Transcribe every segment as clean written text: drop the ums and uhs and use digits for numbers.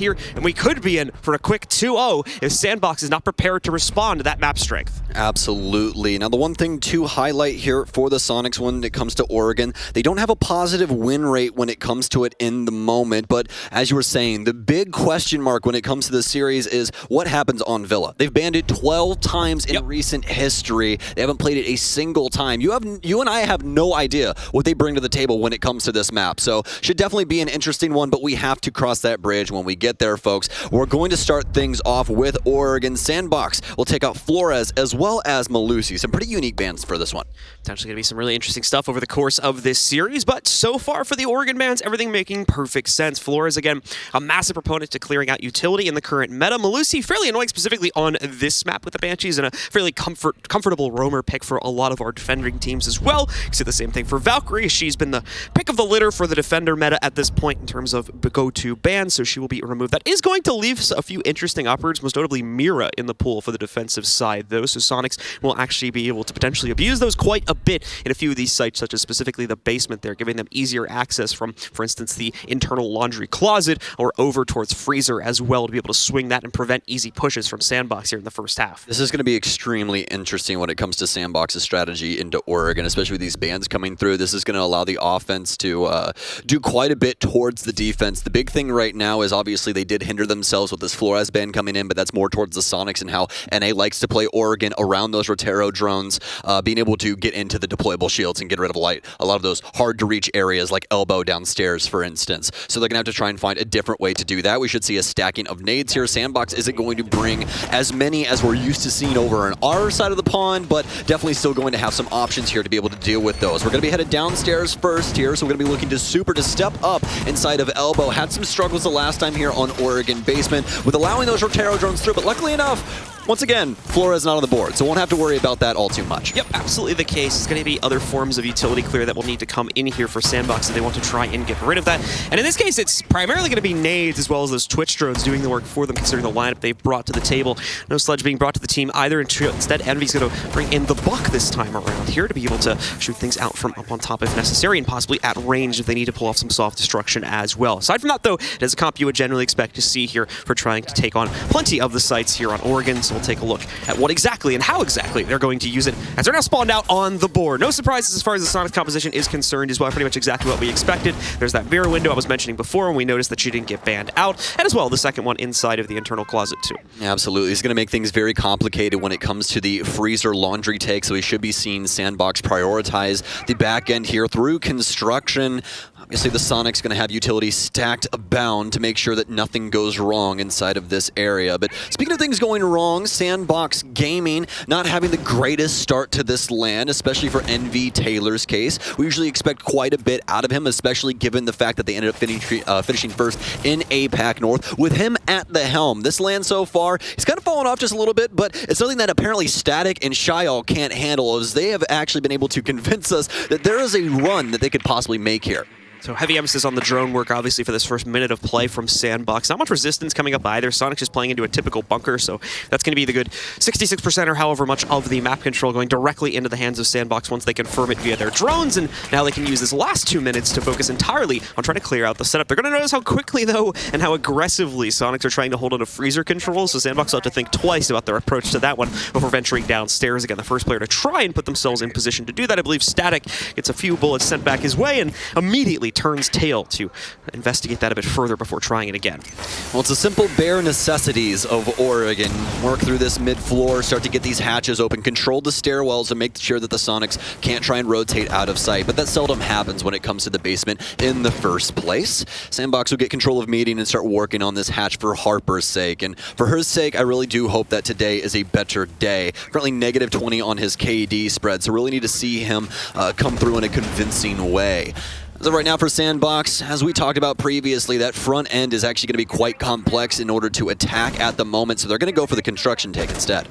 here, and we could be in for a quick 2-0 if SANDBOX is not prepared to respond to that map strength. Absolutely. Now, the one thing to highlight here for the Soniqs when it comes to Oregon, they don't have a positive win rate when it comes to it in the moment, but as you were saying, the big question mark when it comes to this series is what happens on Villa. They've banned it 12 times in recent history. They haven't played it a single time. You and I have no idea what they bring to the table when it comes to this map, so should definitely be an interesting one, but we have to cross that bridge when we get there, folks. We're going to start things off with Oregon. SANDBOX will take out Flores as well as Malusi. Some pretty unique bans for this one. Potentially going to be some really interesting stuff over the course of this series, but so far for the Oregon bans, everything making perfect sense. Flores, again, a massive proponent to clearing out utility in the current meta. Malusi, fairly annoying specifically on this map with the Banshees, and a fairly comfortable roamer pick for a lot of our defending teams as well. You can see the same thing for Valkyrie. She's been the pick of the litter for the defender meta at this point in terms of go-to bans, so she will be removed. That is going to leave a few interesting upwards, most notably Mira in the pool for the defensive side, though, so Soniqs will actually be able to potentially abuse those quite a bit in a few of these sites, such as specifically the basement there, giving them easier access from, for instance, the internal laundry closet or over towards freezer as well, to be able to swing that and prevent easy pushes from SANDBOX here in the first half. This is going to be extremely interesting when it comes to SANDBOX's strategy into Oregon, especially with these bans coming through. This is going to allow the offense to do quite a bit towards the defense. The big thing right now is obviously they did hinder themselves with this Flores ban coming in, but that's more towards the Soniqs and how NA likes to play Oregon around those Rotero drones, being able to get into the deployable shields and get rid of light. A lot of those hard-to-reach areas like elbow downstairs, for instance. So they're going to have to try and find a different way to do that. We should see a stacking of nades here. SANDBOX isn't going to bring as many as we're used to seeing over on our side of the pond, but definitely still going to have some options here to be able to deal with those. We're going to be headed downstairs first here, so we're going to be looking to Super to step up inside of elbow. Had some struggles the last time here on Oregon basement with allowing those Rotero drones through, but luckily enough, once again, Flores not on the board, so won't have to worry about that all too much. Yep, absolutely the case. It's going to be other forms of utility clear that will need to come in here for SANDBOX if they want to try and get rid of that. And in this case, it's primarily going to be nades as well as those Twitch drones doing the work for them, considering the lineup they've brought to the table. No sledge being brought to the team either. Instead, Envy's going to bring in the Buck this time around here to be able to shoot things out from up on top if necessary, and possibly at range if they need to pull off some soft destruction as well. Aside from that, though, it is a comp you would generally expect to see here for trying to take on plenty of the sites here on Oregon, so we'll take a look at what exactly and how exactly they're going to use it as they're now spawned out on the board. No surprises as far as the Sonic composition is concerned as well, pretty much exactly what we expected. There's that mirror window I was mentioning before, and we noticed that she didn't get banned out, and as well the second one inside of the internal closet too. Absolutely. It's going to make things very complicated when it comes to the freezer laundry take, so we should be seeing SANDBOX prioritize the back end here through construction. Obviously, the Soniqs going to have utility stacked abound to make sure that nothing goes wrong inside of this area. But speaking of things going wrong, SANDBOX Gaming not having the greatest start to this LAN, especially for NV Taylor's case. We usually expect quite a bit out of him, especially given the fact that they ended up finishing first in APAC North with him at the helm. This LAN so far, he's kind of fallen off just a little bit, but it's something that apparently Static and Shyall can't handle, as they have actually been able to convince us that there is a run that they could possibly make here. So heavy emphasis on the drone work, obviously, for this first minute of play from SANDBOX. Not much resistance coming up either. Soniqs just playing into a typical bunker, so that's going to be the good 66% or however much of the map control going directly into the hands of SANDBOX once they confirm it via their drones, and now they can use this last 2 minutes to focus entirely on trying to clear out the setup. They're going to notice how quickly, though, and how aggressively Soniqs are trying to hold on to freezer control, so SANDBOX will have to think twice about their approach to that one before venturing downstairs. Again, the first player to try and put themselves in position to do that, I believe Static gets a few bullets sent back his way and immediately turns tail to investigate that a bit further before trying it again. Well, it's the simple bare necessities of Oregon. Work through this mid-floor, start to get these hatches open, control the stairwells, and make sure that the Soniqs can't try and rotate out of sight. But that seldom happens when it comes to the basement in the first place. SANDBOX will get control of meeting and start working on this hatch for Harper's sake. And for her sake, I really do hope that today is a better day. Currently -20 on his KD spread, so really need to see him come through in a convincing way. So right now for SANDBOX, as we talked about previously, that front end is actually going to be quite complex in order to attack at the moment, so they're going to go for the construction take instead.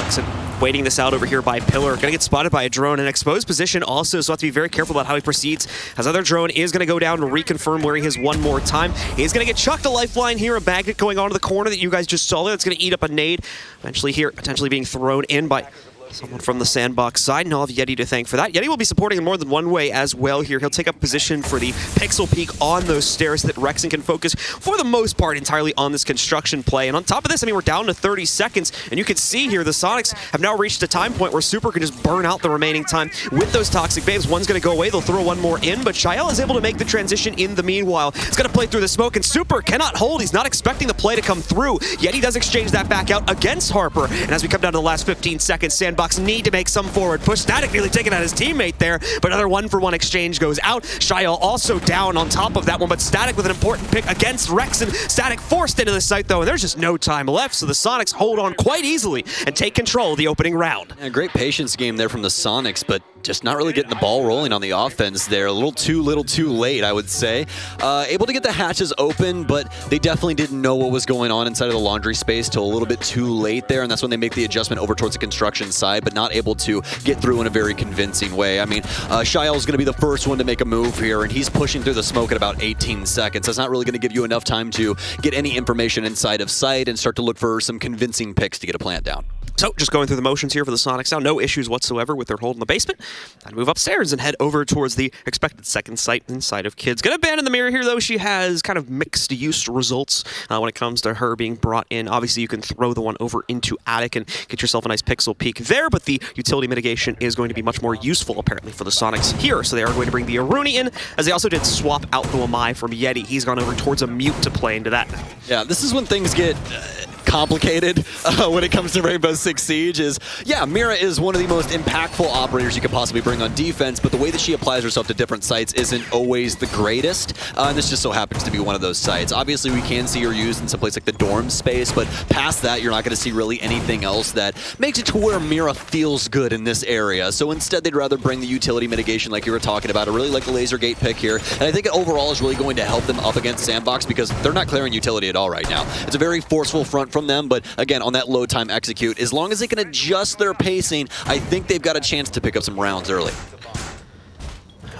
So waiting this out over here by Pillar. Going to get spotted by a drone in exposed position also, so have to be very careful about how he proceeds. As other drone is going to go down to reconfirm where he is one more time. He's going to get chucked a lifeline here, a magnet going onto the corner that you guys just saw there. That's going to eat up a nade. Eventually here, potentially being thrown in by Someone from the SANDBOX side, and I'll have Yeti to thank for that. Yeti will be supporting in more than one way as well here. He'll take up position for the pixel peek on those stairs so that Rexen can focus, for the most part, entirely on this construction play. And on top of this, I mean, we're down to 30 seconds, and you can see here the Soniqs have now reached a time point where Super can just burn out the remaining time with those Toxic Babes. One's going to go away. They'll throw one more in, but Shael is able to make the transition in the meanwhile. He's going to play through the smoke, and Super cannot hold. He's not expecting the play to come through. Yeti does exchange that back out against Harper. And as we come down to the last 15 seconds, SANDBOX need to make some forward push. Static nearly taking out his teammate there, but another one-for-one exchange goes out. Shael also down on top of that one, but Static with an important pick against Rexen. Static forced into the site though, and there's just no time left, so the Soniqs hold on quite easily and take control of the opening round. Yeah, great patience game there from the Soniqs, but just not really getting the ball rolling on the offense there. A little too late, I would say. Able to get the hatches open, but they definitely didn't know what was going on inside of the laundry space till a little bit too late there, and that's when they make the adjustment over towards the construction side, but not able to get through in a very convincing way. I mean, Shael's going to be the first one to make a move here, and he's pushing through the smoke at about 18 seconds. That's not really going to give you enough time to get any information inside of sight and start to look for some convincing picks to get a plant down. So, just going through the motions here for the Soniqs now. No issues whatsoever with their hold in the basement. Time to move upstairs and head over towards the expected second site inside of Kids. Gonna abandon the mirror here, though. She has kind of mixed use results when it comes to her being brought in. Obviously, you can throw the one over into Attic and get yourself a nice pixel peek there, but the utility mitigation is going to be much more useful, apparently, for the Soniqs here. So they are going to bring the Aruni in, as they also did swap out the Wamai from Yeti. He's gone over towards a Mute to play into that now. Yeah, this is when things get complicated when it comes to Rainbow Six Siege. Yeah, Mira is one of the most impactful operators you could possibly bring on defense, but the way that she applies herself to different sites isn't always the greatest, and this just so happens to be one of those sites. Obviously, we can see her used in some place like the dorm space, but past that, you're not going to see really anything else that makes it to where Mira feels good in this area. So instead, they'd rather bring the utility mitigation like you were talking about. I really like the laser gate pick here, and I think it overall is really going to help them up against SANDBOX because they're not clearing utility at all right now. It's a very forceful front from them, but again, on that load time execute, as long as they can adjust their pacing, I think they've got a chance to pick up some rounds early.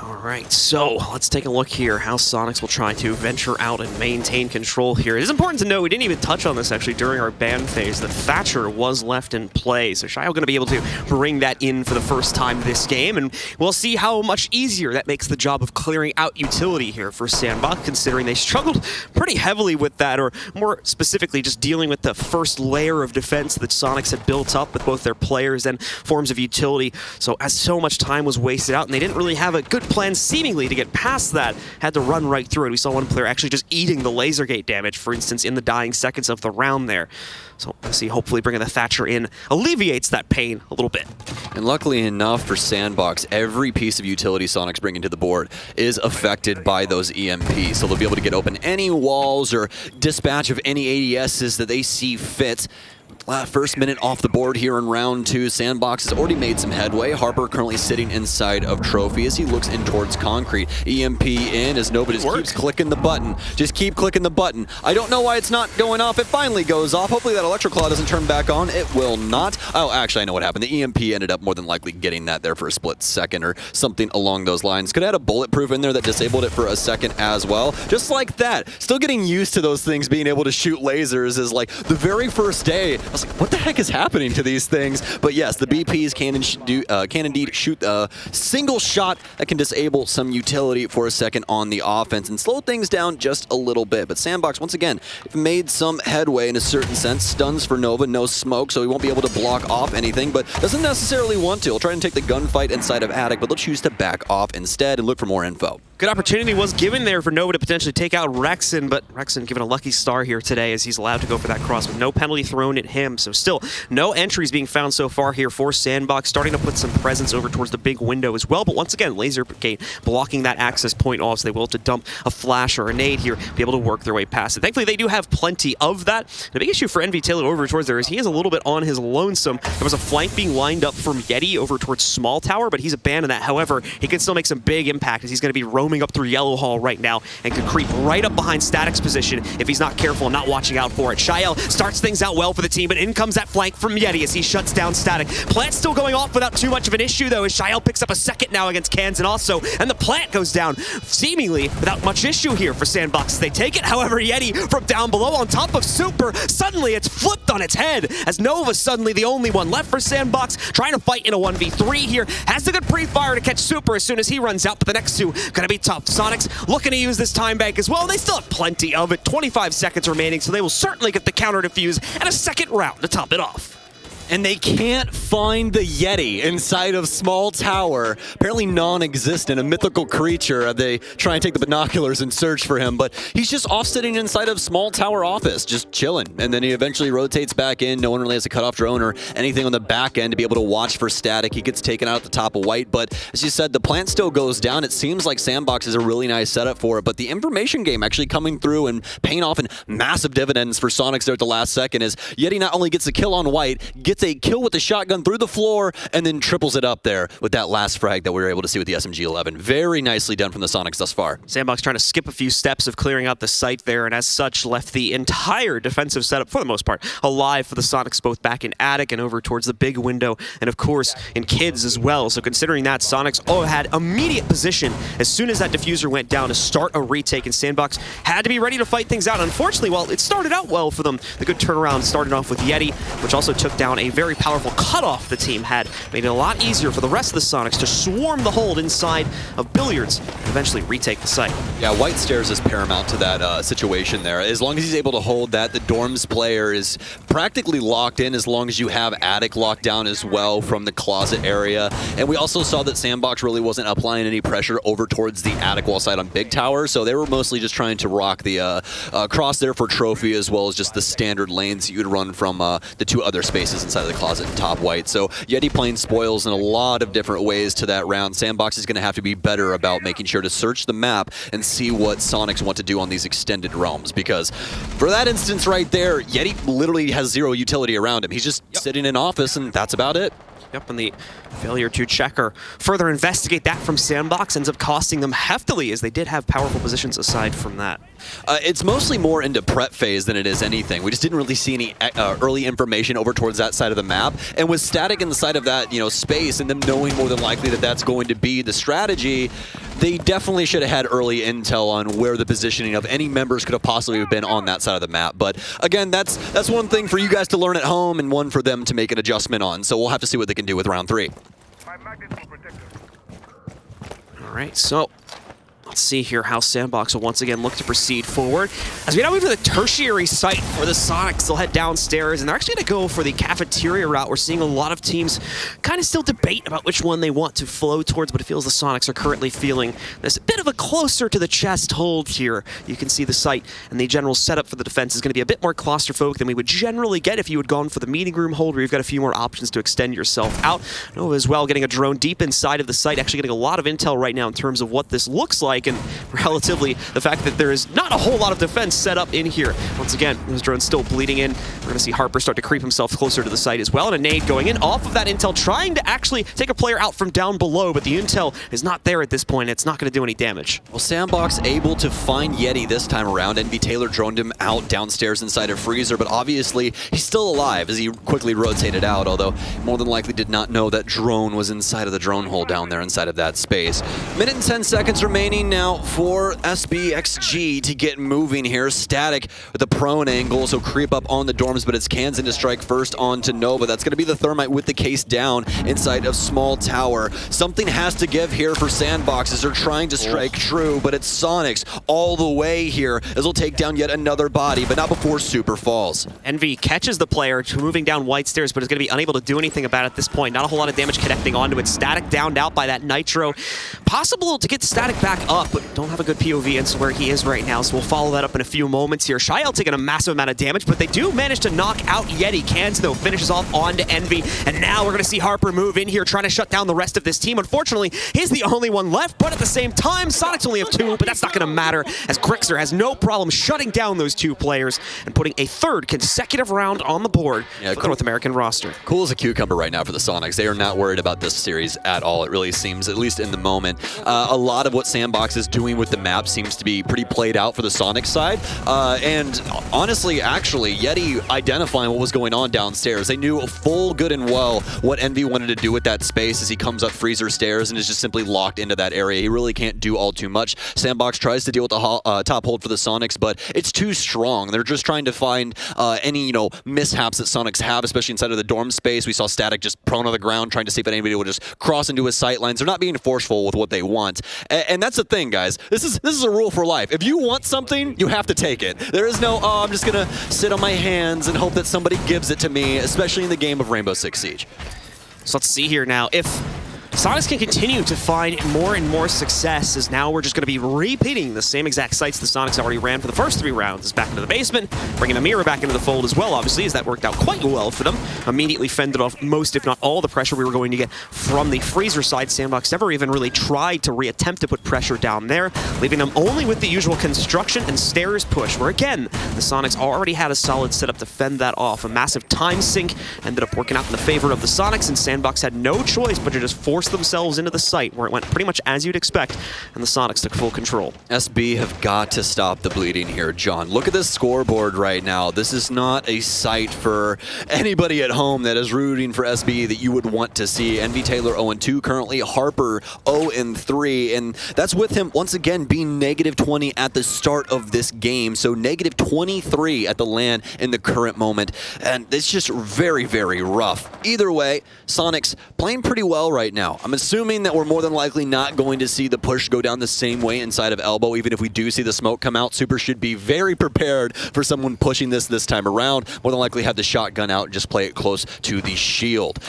All right, so let's take a look here how Soniqs will try to venture out and maintain control here. It is important to note, we didn't even touch on this actually during our ban phase, that Thatcher was left in play. So Shael going to be able to bring that in for the first time this game, and we'll see how much easier that makes the job of clearing out utility here for SANDBOX, considering they struggled pretty heavily with that, or more specifically just dealing with the first layer of defense that Soniqs had built up with both their players and forms of utility. So as so much time was wasted out, and they didn't really have a good plan seemingly to get past that, had to run right through it. We saw one player actually just eating the laser gate damage, for instance, in the dying seconds of the round there. So let's see, hopefully bringing the Thatcher in alleviates that pain a little bit. And luckily enough for SANDBOX, every piece of utility Soniqs bringing to the board is affected by those EMPs. So they'll be able to get open any walls or dispatch of any ADSs that they see fit. First minute off the board here in round 2. SANDBOX has already made some headway. Harper currently sitting inside of Trophy as he looks in towards Concrete. EMP in as nobody just keeps clicking the button. Just keep clicking the button. I don't know why it's not going off. It finally goes off. Hopefully that Electroclaw doesn't turn back on. It will not. Oh, actually, I know what happened. The EMP ended up more than likely getting that there for a split second or something along those lines. Could have had a bulletproof in there that disabled it for a second as well. Just like that. Still getting used to those things being able to shoot lasers is like the very first day. I was like, what the heck is happening to these things? But yes, the BPs can indeed shoot a single shot that can disable some utility for a second on the offense and slow things down just a little bit. But SANDBOX, once again, made some headway in a certain sense. Stuns for Nova, no smoke, so he won't be able to block off anything, but doesn't necessarily want to. He'll try and take the gunfight inside of Attic, but they'll choose to back off instead and look for more info. Good opportunity was given there for Nova to potentially take out Rexen, but Rexen given a lucky star here today as he's allowed to go for that cross with no penalty thrown at him. So still, no entries being found so far here for SANDBOX, starting to put some presence over towards the big window as well. But once again, Laser Gate blocking that access point off, so they will have to dump a flash or a nade here, be able to work their way past it. Thankfully, they do have plenty of that. The big issue for Invitational over towards there is he is a little bit on his lonesome. There was a flank being lined up from Yeti over towards Small Tower, but he's abandoned that. However, he can still make some big impact as he's going to be roaming up through Yellow Hall right now and could creep right up behind Static's position if he's not careful and not watching out for it. Shael starts things out well for the team. team, but in comes that flank from Yeti as he shuts down Static. Plant still going off without too much of an issue, though, as Shael picks up a second now against Kansan also, and the plant goes down seemingly without much issue here for SANDBOX. They take it, however, Yeti from down below on top of Super, suddenly it's flipped on its head, as Nova's suddenly the only one left for SANDBOX, trying to fight in a 1v3 here, has a good pre-fire to catch Super as soon as he runs out, but the next two gonna be tough. Soniqs looking to use this time bank as well, and they still have plenty of it, 25 seconds remaining, so they will certainly get the counter defuse and a second round to top it off. And they can't find the Yeti inside of Small Tower. Apparently non-existent, a mythical creature. They try and take the binoculars and search for him, but he's just off sitting inside of Small Tower office, just chilling. And then he eventually rotates back in. No one really has a cutoff drone or anything on the back end to be able to watch for Static. He gets taken out at the top of White, but as you said, the plant still goes down. It seems like SANDBOX is a really nice setup for it, but the information game actually coming through and paying off in massive dividends for Soniqs there at the last second as Yeti not only gets a kill on White, gets a kill with the shotgun through the floor, and then triples it up there with that last frag that we were able to see with the SMG-11. Very nicely done from the Soniqs thus far. SANDBOX trying to skip a few steps of clearing out the site there, and as such left the entire defensive setup, for the most part, alive for the Soniqs, both back in Attic and over towards the big window, and of course in Kids as well. So considering that, Soniqs had immediate position as soon as that diffuser went down to start a retake, and SANDBOX had to be ready to fight things out. Unfortunately, while it started out well for them, the good turnaround started off with Yeti, which also took down a very powerful cutoff the team had, made it a lot easier for the rest of the Soniqs to swarm the hold inside of Billiards and eventually retake the site. Yeah, White Stairs is paramount to that situation there. As long as he's able to hold that, the Dorms player is practically locked in as long as you have Attic locked down as well from the closet area. And we also saw that SANDBOX really wasn't applying any pressure over towards the Attic wall side on Big Tower, so they were mostly just trying to rock the cross there for Trophy as well as just the standard lanes you'd run from the two other spaces inside of the closet and top White. So Yeti playing spoils in a lot of different ways to that round. SANDBOX is going to have to be better about making sure to search the map and see what Soniqs want to do on these extended realms, because for that instance right there, Yeti literally has zero utility around him. He's just sitting in office and that's about it. Yep, and the failure to check or further investigate that from SANDBOX ends up costing them heftily, as they did have powerful positions aside from that. It's mostly more into prep phase than it is anything. We just didn't really see any early information over towards that side of the map. And with Static inside of that, space, and them knowing more than likely that that's going to be the strategy, they definitely should have had early intel on where the positioning of any members could have possibly been on that side of the map. But again, that's one thing for you guys to learn at home and one for them to make an adjustment on. So we'll have to see what they can do with round 3. All right, so let's see here how SANDBOX will once again look to proceed forward. As we now move to the tertiary site for the Soniqs, they'll head downstairs, and they're actually going to go for the cafeteria route. We're seeing a lot of teams kind of still debate about which one they want to flow towards, but it feels the Soniqs are currently feeling this bit of a closer to the chest hold here. You can see the site, and the general setup for the defense is going to be a bit more claustrophobic than we would generally get if you had gone for the meeting room hold, where you've got a few more options to extend yourself out. Nova as well getting a drone deep inside of the site, actually getting a lot of intel right now in terms of what this looks like, and relatively the fact that there is not a whole lot of defense set up in here. Once again, this drone's still bleeding in. We're going to see Harper start to creep himself closer to the site as well, and a nade going in off of that intel, trying to actually take a player out from down below, but the intel is not there at this point. It's not going to do any damage. Well, SANDBOX able to find Yeti this time around. NV Taylor droned him out downstairs inside of Freezer, but obviously he's still alive as he quickly rotated out, although more than likely did not know that drone was inside of the drone hole down there inside of that space. Minute and 10 seconds remaining now for SBXG to get moving here. Static with the prone angle, so creep up on the Dorms, but it's Kansan to strike first onto Nova. That's going to be the Thermite with the case down inside of Small Tower. Something has to give here for SANDBOX as they're trying to strike true, but it's Soniqs all the way here as they'll take down yet another body, but not before Super falls. NV catches the player moving down White Stairs, but is going to be unable to do anything about it at this point. Not a whole lot of damage connecting onto it. Static downed out by that Nitro. Possible to get Static back up, but don't have a good POV into where he is right now, so we'll follow that up in a few moments here. Shael taking a massive amount of damage, but they do manage to knock out Yeti. Kansan, though, finishes off onto Envy, and now we're going to see Harper move in here, trying to shut down the rest of this team. Unfortunately, he's the only one left, but at the same time, Soniqs only have 2, but that's not going to matter, as Grixer has no problem shutting down those 2 players and putting a 3rd consecutive round on the board for the North American roster. Cool as a cucumber right now for the Soniqs. They are not worried about this series at all, it really seems, at least in the moment. A lot of what SANDBOX SANDBOX is doing with the map seems to be pretty played out for the Sonic side. And honestly, actually, Yeti identifying what was going on downstairs. They knew full good and well what Envy wanted to do with that space as he comes up Freezer stairs and is just simply locked into that area. He really can't do all too much. SANDBOX tries to deal with the top hold for the Sonics, but it's too strong. They're just trying to find any, mishaps that Sonics have, especially inside of the dorm space. We saw Static just prone on the ground trying to see if anybody would just cross into his sight lines. They're not being forceful with what they want. And that's the thing, guys. This is a rule for life. If you want something, you have to take it. There is no, I'm just going to sit on my hands and hope that somebody gives it to me, especially in the game of Rainbow Six Siege. So let's see here now. If Sonics can continue to find more and more success, as now we're just going to be repeating the same exact sites the Sonics already ran for the first 3 rounds. Is back into the basement, bringing a mirror back into the fold as well, obviously, as that worked out quite well for them. Immediately fended off most, if not all, the pressure we were going to get from the Freezer side. SANDBOX never even really tried to reattempt to put pressure down there, leaving them only with the usual construction and stairs push, where again, the Sonics already had a solid setup to fend that off. A massive time sink ended up working out in the favor of the Sonics, and SANDBOX had no choice but to just force themselves into the site, where it went pretty much as you'd expect, and the Sonics took full control. SB have got to stop the bleeding here, John. Look at this scoreboard right now. This is not a sight for anybody at home that is rooting for SB that you would want to see. Envy Taylor 0-2 currently, Harper 0-3, and that's with him once again being -20 at the start of this game, so -23 at the LAN in the current moment, and it's just very, very rough. Either way, Sonics playing pretty well right now. I'm assuming that we're more than likely not going to see the push go down the same way inside of Elbow. Even if we do see the smoke come out, Super should be very prepared for someone pushing this time around. More than likely have the shotgun out and just play it close to the shield.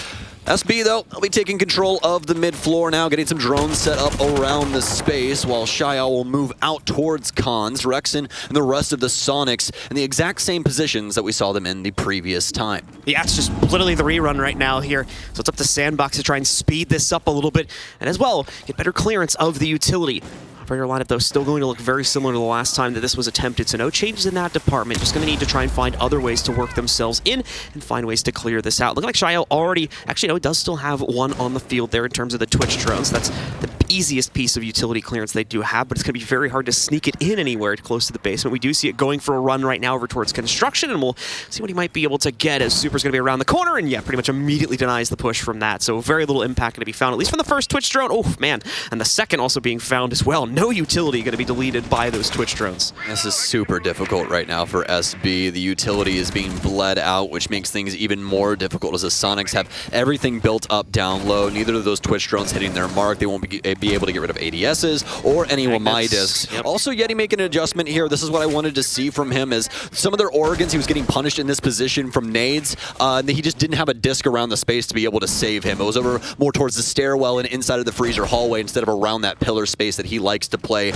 SB, though, will be taking control of the mid-floor now, getting some drones set up around the space, while Shia will move out towards Cons, Rexon, and the rest of the Sonics in the exact same positions that we saw them in the previous time. Yeah, it's just literally the rerun right now here, so it's up to SANDBOX to try and speed this up a little bit, and as well, get better clearance of the utility. Operator lineup, though, still going to look very similar to the last time that this was attempted, so no changes in that department. Just going to need to try and find other ways to work themselves in and find ways to clear this out. Looking like Shio already, actually, no, it does still have one on the field there in terms of the Twitch drones. That's the easiest piece of utility clearance they do have, but it's going to be very hard to sneak it in anywhere close to the basement. We do see it going for a run right now over towards construction, and we'll see what he might be able to get, as Super's going to be around the corner, and yeah, pretty much immediately denies the push from that. So very little impact going to be found, at least from the first Twitch drone. Oh, man. And the second also being found as well. No utility going to be deleted by those Twitch drones. This is super difficult right now for SB. The utility is being bled out, which makes things even more difficult as the Sonics have everything built up down low. Neither of those Twitch drones hitting their mark. They won't be able to get rid of ADSs or any Wamai discs. Yep. Also, Yeti making an adjustment here. This is what I wanted to see from him, is some of their Oregons, he was getting punished in this position from nades, and he just didn't have a disc around the space to be able to save him. It was over more towards the stairwell and inside of the freezer hallway instead of around that pillar space that he likes to play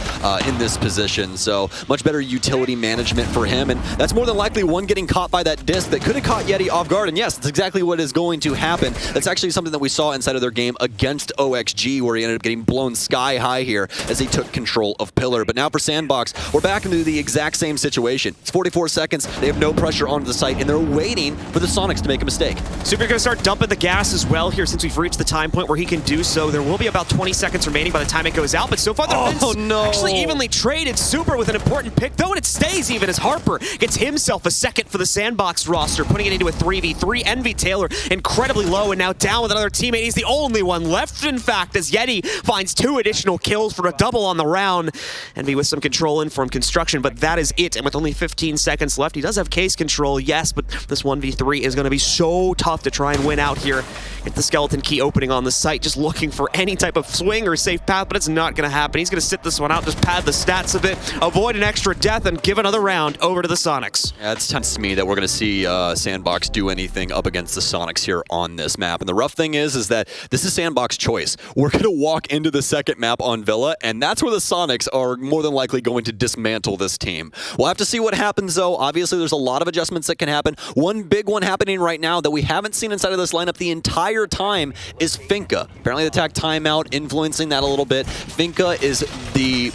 in this position. So much better utility management for him, and that's more than likely one getting caught by that disc that could have caught Yeti off guard, and yes, that's exactly what is going to happen. That's actually something that we saw inside of their game against OXG, where he ended up getting blown sky high here as he took control of pillar. But now for SANDBOX, we're back into the exact same situation. It's 44 seconds, they have no pressure onto the site, and they're waiting for the Sonics to make a mistake. Super going to start dumping the gas as well here, since we've reached the time point where he can do so. There will be about 20 seconds remaining by the time it goes out, but so far they're actually evenly traded. Super with an important pick, though, and it stays even as Harper gets himself a second for the SANDBOX roster, putting it into a 3v3. Envy Taylor incredibly low and now down with another teammate. He's the only one left, in fact, as Yeti finds 2 additional kills for a double on the round. Envy with some control in from construction, but that is it. And with only 15 seconds left, he does have case control, yes, but this 1v3 is going to be so tough to try and win out here. Get the skeleton key opening on the site, just looking for any type of swing or safe path, but it's not going to happen. He's going to sit this one out, just pad the stats a bit, avoid an extra death, and give another round over to the Sonics. Yeah, it's tense to me that we're going to see SANDBOX do anything up against the Sonics here on this map. And the rough thing is that this is SANDBOX choice. We're going to walk into the second map on Villa, and that's where the Sonics are more than likely going to dismantle this team. We'll have to see what happens, though. Obviously, there's a lot of adjustments that can happen. One big one happening right now that we haven't seen inside of this lineup the entire time is Finka. Apparently, the attack timeout influencing that a little bit. Finka is the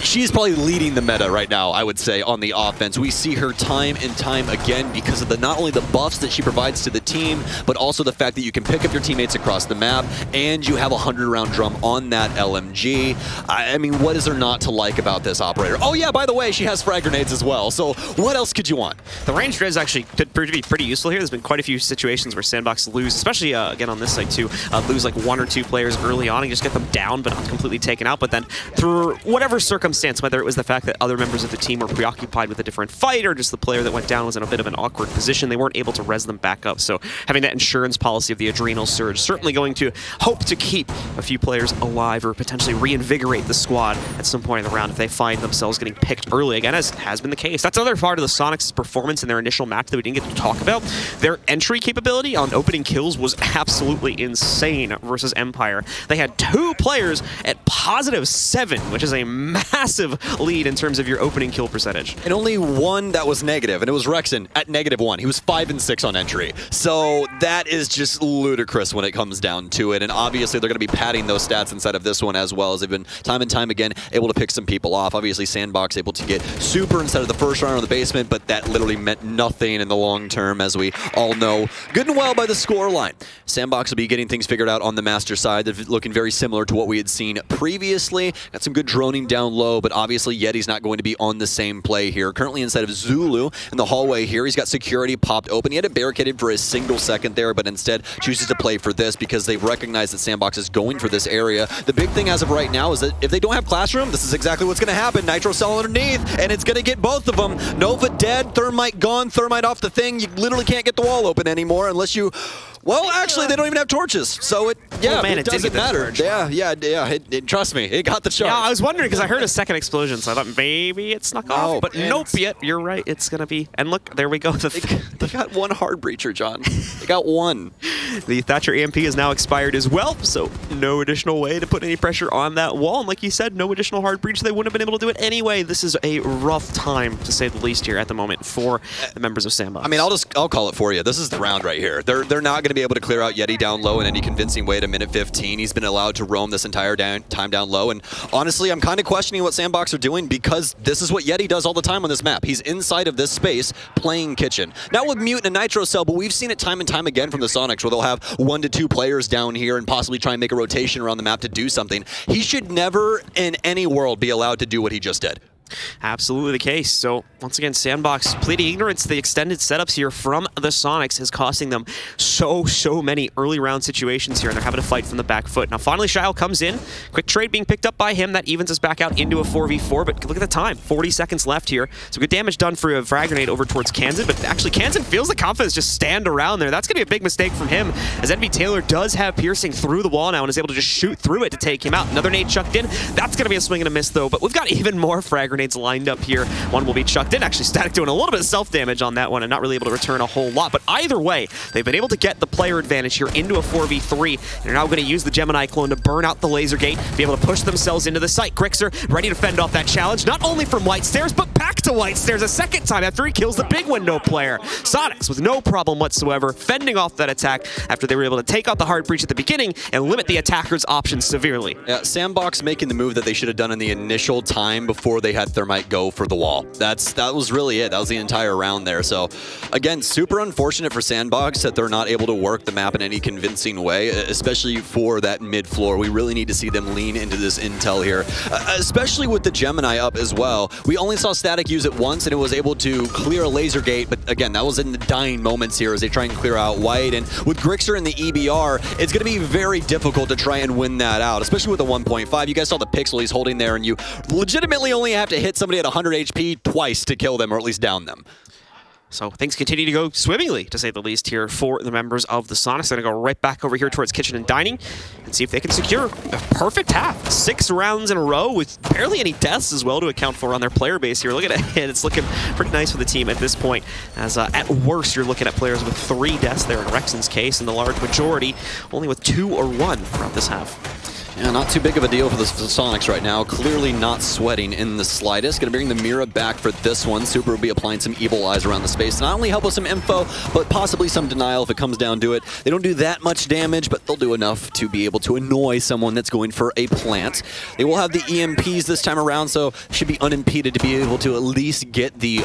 she's probably leading the meta right now, I would say, on the offense. We see her time and time again because of not only the buffs that she provides to the team, but also the fact that you can pick up your teammates across the map, and you have a 100-round drum on that LMG. I mean, what is there not to like about this operator? Oh yeah, by the way, she has frag grenades as well, so what else could you want? The range res actually could prove to be pretty useful here. There's been quite a few situations where SANDBOX lose, especially again on this side too, lose like 1 or 2 players early on and just get them down but not completely taken out, but then through whatever circumstance, whether it was the fact that other members of the team were preoccupied with a different fight or just the player that went down was in a bit of an awkward position, they weren't able to res them back up. So having that insurance policy of the adrenal surge certainly going to hope to keep a few players alive or potentially reinvigorate the squad at some point in the round if they find themselves getting picked early again, as has been the case. That's another part of the Soniqs' performance in their initial match that we didn't get to talk about. Their entry capability on opening kills was absolutely insane versus Empire. They had 2 players at +7, which is a massive lead in terms of your opening kill percentage. And only one that was negative, and it was Rexon at -1. He was 5 and 6 on entry. So that is just ludicrous when it comes down to it. And obviously they're going to be padding those stats inside of this one as well, as they've been time and time again able to pick some people off. Obviously SANDBOX able to get super instead of the first round of the basement, but that literally meant nothing in the long term, as we all know good and well by the score line. SANDBOX will be getting things figured out on the master side. They're looking very similar to what we had seen previously. Got some good droning down low, but obviously Yeti's not going to be on the same play here. Currently instead of Zulu in the hallway here, he's got security popped open. He had it barricaded for a single second there, but instead chooses to play for this because they've recognized that SANDBOX is going for this area. The big thing as of right now is that if they don't have Classroom, this is exactly what's going to happen. Nitro cell underneath, and it's going to get both of them. Nova dead, Thermite gone, Thermite off the thing. You literally can't get the wall open anymore unless you... Well, actually, they don't even have torches, so it doesn't matter. Trust me, it got the charge. Yeah, I was wondering because I heard a second explosion, so I thought maybe it snuck off, but nope, you're right, it's going to be... And look, there we go. They got one hard breacher, John. They got one. The Thatcher EMP is now expired as well, so no additional way to put any pressure on that wall. And like you said, no additional hard breach. They wouldn't have been able to do it anyway. This is a rough time, to say the least, here at the moment for the members of SANDBOX. I mean, I'll call it for you. This is the round right here. They're not going to be able to clear out Yeti down low in any convincing way at a minute 15. He's been allowed to roam this entire time down low. And honestly, I'm kind of questioning what SANDBOX are doing because this is what Yeti does all the time on this map. He's inside of this space playing kitchen. Not with Mute and a Nitro Cell, but we've seen it time and time again from the Soniqs where they'll have 1 to 2 players down here and possibly try and make a rotation around the map to do something. He should never in any world be allowed to do what he just did. Absolutely the case. So once again, SANDBOX pleading ignorance. The extended setups here from the Soniqs is costing them so many early round situations here, and they're having to fight from the back foot. Now finally Shile comes in. Quick trade being picked up by him. That evens us back out into a 4v4, but look at the time. 40 seconds left here. So good damage done for a frag grenade over towards Kansan, but actually Kansan feels the confidence just stand around there. That's going to be a big mistake from him, as Envy Taylor does have piercing through the wall now and is able to just shoot through it to take him out. Another nade chucked in. That's going to be a swing and a miss though, but we've got even more frag grenades lined up here. One will be chucked in. Actually, Static doing a little bit of self-damage on that one and not really able to return a whole lot. But either way, they've been able to get the player advantage here into a 4v3. And they're now going to use the Gemini clone to burn out the laser gate, be able to push themselves into the site. Grixer ready to fend off that challenge, not only from White Stairs, but back to White Stairs a second time after he kills the big window player. Soniqs with no problem whatsoever, fending off that attack after they were able to take out the hard breach at the beginning and limit the attacker's options severely. Yeah, SANDBOX making the move that they should have done in the initial time before they had Thermite go for the wall. That was really it. That was the entire round there. So again, super unfortunate for SANDBOX that they're not able to work the map in any convincing way, especially for that mid floor. We really need to see them lean into this intel here, especially with the Gemini up as well. We only saw Static use it once and it was able to clear a laser gate, but again, that was in the dying moments here as they try and clear out White. And with Grixer and the EBR, it's going to be very difficult to try and win that out, especially with the 1.5. You guys saw the pixel he's holding there, and you legitimately only have to hit somebody at 100 HP twice to kill them or at least down them. So things continue to go swimmingly, to say the least, here for the members of the Soniqs. They're going to go right back over here towards Kitchen and Dining and see if they can secure a perfect half. 6 rounds in a row with barely any deaths as well to account for on their player base here. Look at it. It's looking pretty nice for the team at this point, as at worst you're looking at players with 3 deaths there in Rexon's case, and the large majority only with 2 or 1 throughout this half. Yeah, not too big of a deal for the Soniqs right now. Clearly not sweating in the slightest. Going to bring the Mira back for this one. Super will be applying some evil eyes around the space. Not only help with some info, but possibly some denial if it comes down to it. They don't do that much damage, but they'll do enough to be able to annoy someone that's going for a plant. They will have the EMPs this time around, so should be unimpeded to be able to at least get the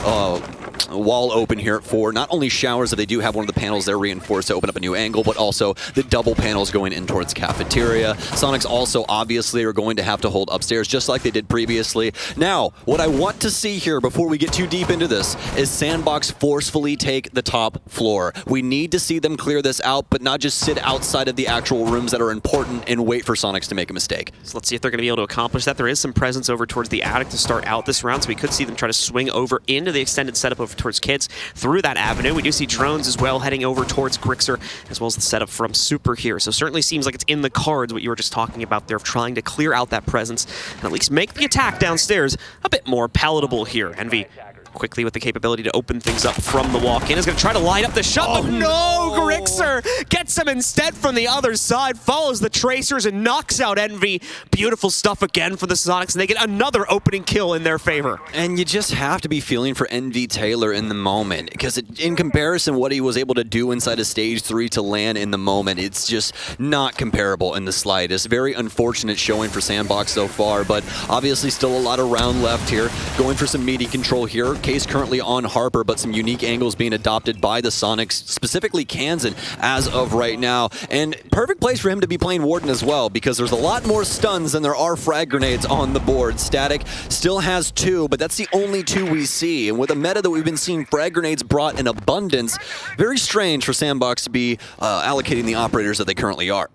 wall open here for not only showers, if they do have one of the panels there reinforced to open up a new angle, but also the double panels going in towards cafeteria. Soniqs also obviously are going to have to hold upstairs just like they did previously. Now, what I want to see here before we get too deep into this is SANDBOX forcefully take the top floor. We need to see them clear this out, but not just sit outside of the actual rooms that are important and wait for Soniqs to make a mistake. So let's see if they're going to be able to accomplish that. There is some presence over towards the attic to start out this round, so we could see them try to swing over into the extended setup over towards Kids through that avenue. We do see drones as well heading over towards Grixer, as well as the setup from Super here. So certainly seems like it's in the cards what you were just talking about there, of trying to clear out that presence and at least make the attack downstairs a bit more palatable here. Envy quickly with the capability to open things up from the walk-in is going to try to line up the shot, but no! Grixer gets him instead from the other side, follows the tracers and knocks out Envy. Beautiful stuff again for the Soniqs, and they get another opening kill in their favor. And you just have to be feeling for Envy Taylor in the moment, because in comparison what he was able to do inside of Stage 3 to land in the moment, it's just not comparable in the slightest. Very unfortunate showing for SANDBOX so far, but obviously still a lot of round left here. Going for some meaty control here. Case currently on Harper, but some unique angles being adopted by the Soniqs, specifically Kansan as of right now. And perfect place for him to be playing Warden as well, because there's a lot more stuns than there are frag grenades on the board. Static still has 2, but that's the only 2 we see. And with a meta that we've been seeing frag grenades brought in abundance, very strange for SANDBOX to be allocating the operators that they currently are.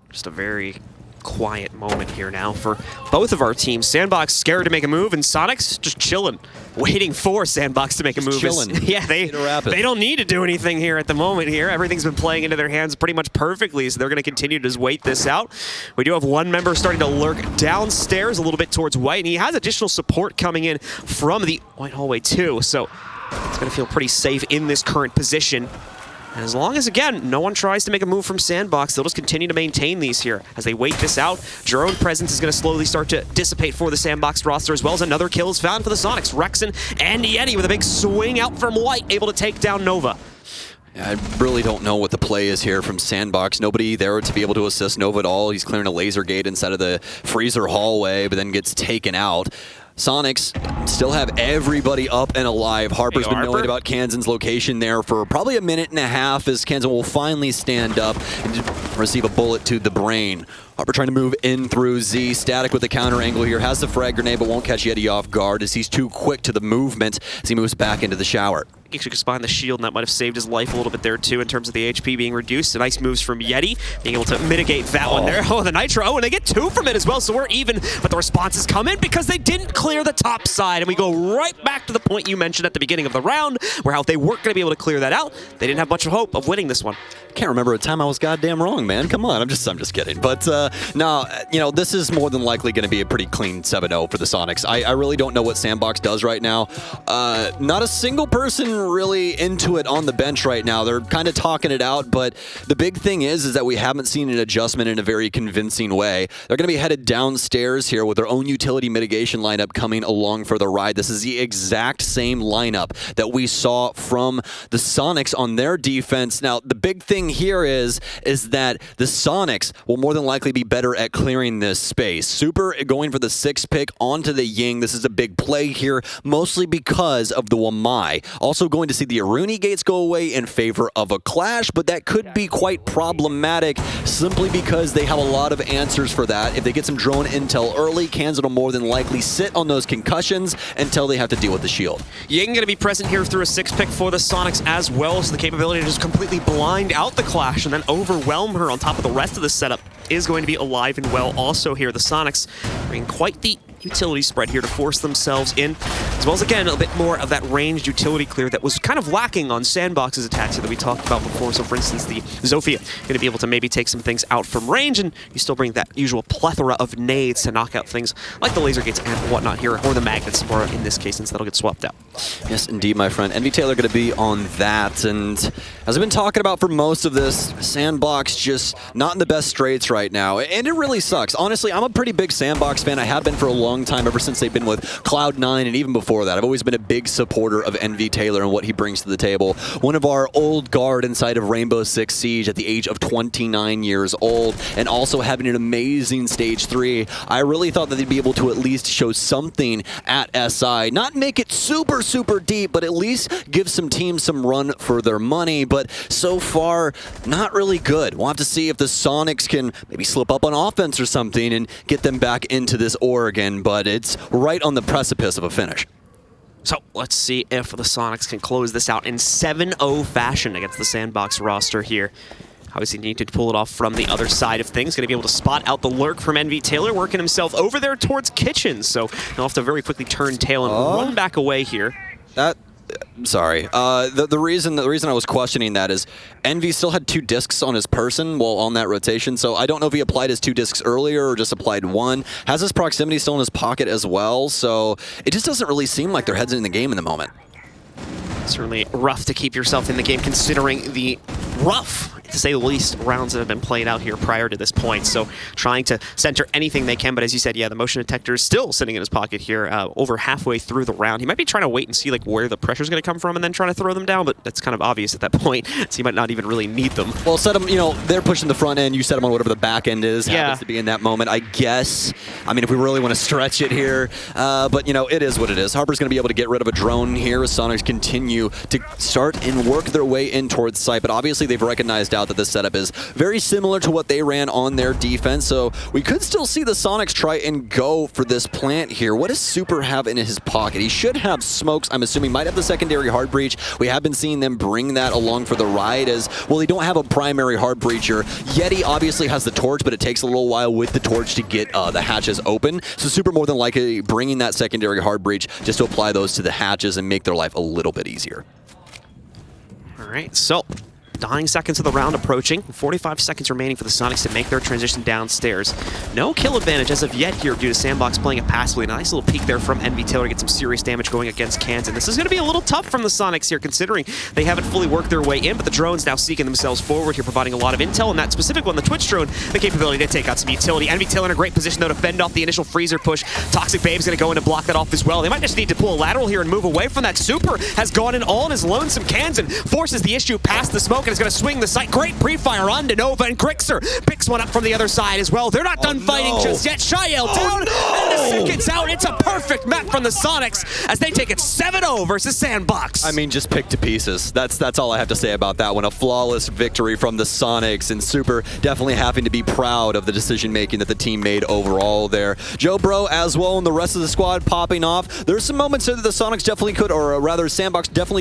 Just a very quiet moment here now for both of our teams. SANDBOX scared to make a move, and Soniqs just chilling, waiting for SANDBOX to make a move. Chilling. Yeah, they don't need to do anything here at the moment here. Everything's been playing into their hands pretty much perfectly, so they're going to continue to just wait this out. We do have one member starting to lurk downstairs a little bit towards White, and he has additional support coming in from the White hallway too, so it's going to feel pretty safe in this current position. And as long as, again, no one tries to make a move from SANDBOX, they'll just continue to maintain these here. As they wait this out, drone presence is going to slowly start to dissipate for the SANDBOX roster, as well as another kill is found for the Soniqs. Rexon and Yeti with a big swing out from White, able to take down Nova. I really don't know what the play is here from SANDBOX. Nobody there to be able to assist Nova at all. He's clearing a laser gate inside of the freezer hallway, but then gets taken out. Soniqs still have everybody up and alive. Harper's been knowing about Kansan's location there for probably a minute and a half, as Kansan will finally stand up and receive a bullet to the brain. Harper trying to move in through Z. Static with the counter angle here. Has the frag grenade, but won't catch Yeti off guard as he's too quick to the movement as he moves back into the shower. He actually gets behind the shield, and that might have saved his life a little bit there too in terms of the HP being reduced. So nice moves from Yeti, being able to mitigate that one there. Oh, the Nitro. Oh, and they get 2 from it as well, so we're even. But the responses come in because they didn't clear the top side. And we go right back to the point you mentioned at the beginning of the round, where how they weren't going to be able to clear that out. They didn't have much of hope of winning this one. Can't remember a time I was goddamn wrong, man. Come on, I'm just kidding. But no, you know, this is more than likely going to be a pretty clean 7-0 for the Soniqs. I really don't know what SANDBOX does right now. Not a single person really into it on the bench right now. They're kind of talking it out, but the big thing is that we haven't seen an adjustment in a very convincing way. They're going to be headed downstairs here with their own utility mitigation lineup coming along for the ride. This is the exact same lineup that we saw from the Soniqs on their defense. Now, the big thing here is that the Soniqs will more than likely be better at clearing this space. Super going for the 6th pick onto the Ying. This is a big play here, mostly because of the Wamai. Also going to see the Aruni gates go away in favor of a Clash, but that could be quite problematic simply because they have a lot of answers for that. If they get some drone intel early, Kansan will more than likely sit on those concussions until they have to deal with the shield. Ying going to be present here through a 6th pick for the Soniqs as well, so the capability to just completely blind out the Clash and then overwhelm her on top of the rest of the setup is going to be alive and well also here. The Soniqs bring quite the utility spread here to force themselves in as well as, again, a bit more of that ranged utility clear that was kind of lacking on SANDBOX's attacks here that we talked about before. So, for instance, the Zofia going to be able to maybe take some things out from range, and you still bring that usual plethora of nades to knock out things like the laser gates and whatnot here, or the magnets, or in this case, since that'll get swapped out. Yes, indeed, my friend. Invitational going to be on that, and as I've been talking about for most of this, SANDBOX just not in the best straits right now, and it really sucks. Honestly, I'm a pretty big SANDBOX fan. I have been for a long time, ever since they've been with Cloud9, and even before that. I've always been a big supporter of Invitational and what he brings to the table. One of our old guard inside of Rainbow Six Siege at the age of 29 years old, and also having an amazing Stage 3. I really thought that they'd be able to at least show something at SI. Not make it super deep, but at least give some teams some run for their money. But so far, not really good. We'll have to see if the Soniqs can maybe slip up on offense or something and get them back into this Oregon, but it's right on the precipice of a finish. So let's see if the Soniqs can close this out in 7-0 fashion against the SANDBOX roster here. Obviously need to pull it off from the other side of things. Going to be able to spot out the lurk from Invitational, working himself over there towards Kitchen. So he'll have to very quickly turn tail and run back away here. Sorry. The reason I was questioning that is Envy still had 2 discs on his person while on that rotation, so I don't know if he applied his 2 discs earlier or just applied 1. Has his proximity still in his pocket as well, so it just doesn't really seem like they're heads in the game in the moment. Certainly rough to keep yourself in the game considering the rough, to say the least, rounds that have been played out here prior to this point. So trying to center anything they can, but as you said, yeah, the motion detector is still sitting in his pocket here over halfway through the round. He might be trying to wait and see like where the pressure's going to come from and then trying to throw them down, but that's kind of obvious at that point, so he might not even really need them. Well, set them, you know, they're pushing the front end, you set them on whatever the back end is, yeah. Happens to be in that moment, I guess. I mean, if we really want to stretch it here, but, you know, it is what it is. Harper's going to be able to get rid of a drone here as Soniqs continue to start and work their way in towards site, but obviously they've recognized out that this setup is very similar to what they ran on their defense, so we could still see the Soniqs try and go for this plant here. What does Super have in his pocket? He should have smokes, I'm assuming, might have the secondary hard breach. We have been seeing them bring that along for the ride as, well, they don't have a primary hard breacher. Yeti obviously has the torch, but it takes a little while with the torch to get the hatches open, so Super more than likely bringing that secondary hard breach just to apply those to the hatches and make their life a little bit easier. All right, so dying seconds of the round approaching. 45 seconds remaining for the Soniqs to make their transition downstairs. No kill advantage as of yet here due to SANDBOX playing it passively. A nice little peek there from Invitational to get some serious damage going against Kansan. This is going to be a little tough from the Soniqs here, considering they haven't fully worked their way in, but the drones now seeking themselves forward here, providing a lot of intel, and that specific one, the Twitch drone, the capability to take out some utility. Invitational in a great position, though, to fend off the initial freezer push. Toxic Babe's going to go in to block that off as well. They might just need to pull a lateral here and move away from that. Super has gone in all in his lonesome. Kansan forces the issue past the smoke and is going to swing the site. Great pre-fire on Nova, and Grixer picks one up from the other side as well. They're not done fighting just yet. Shael down, and the seconds out. It's a perfect map from the Soniqs as they take it 7-0 versus SANDBOX. I mean, just picked to pieces. That's all I have to say about that one. A flawless victory from the Soniqs, and Super definitely having to be proud of the decision-making that the team made overall there. Joe Bro as well, and the rest of the squad popping off. There's some moments there that the Soniqs definitely could, or rather SANDBOX definitely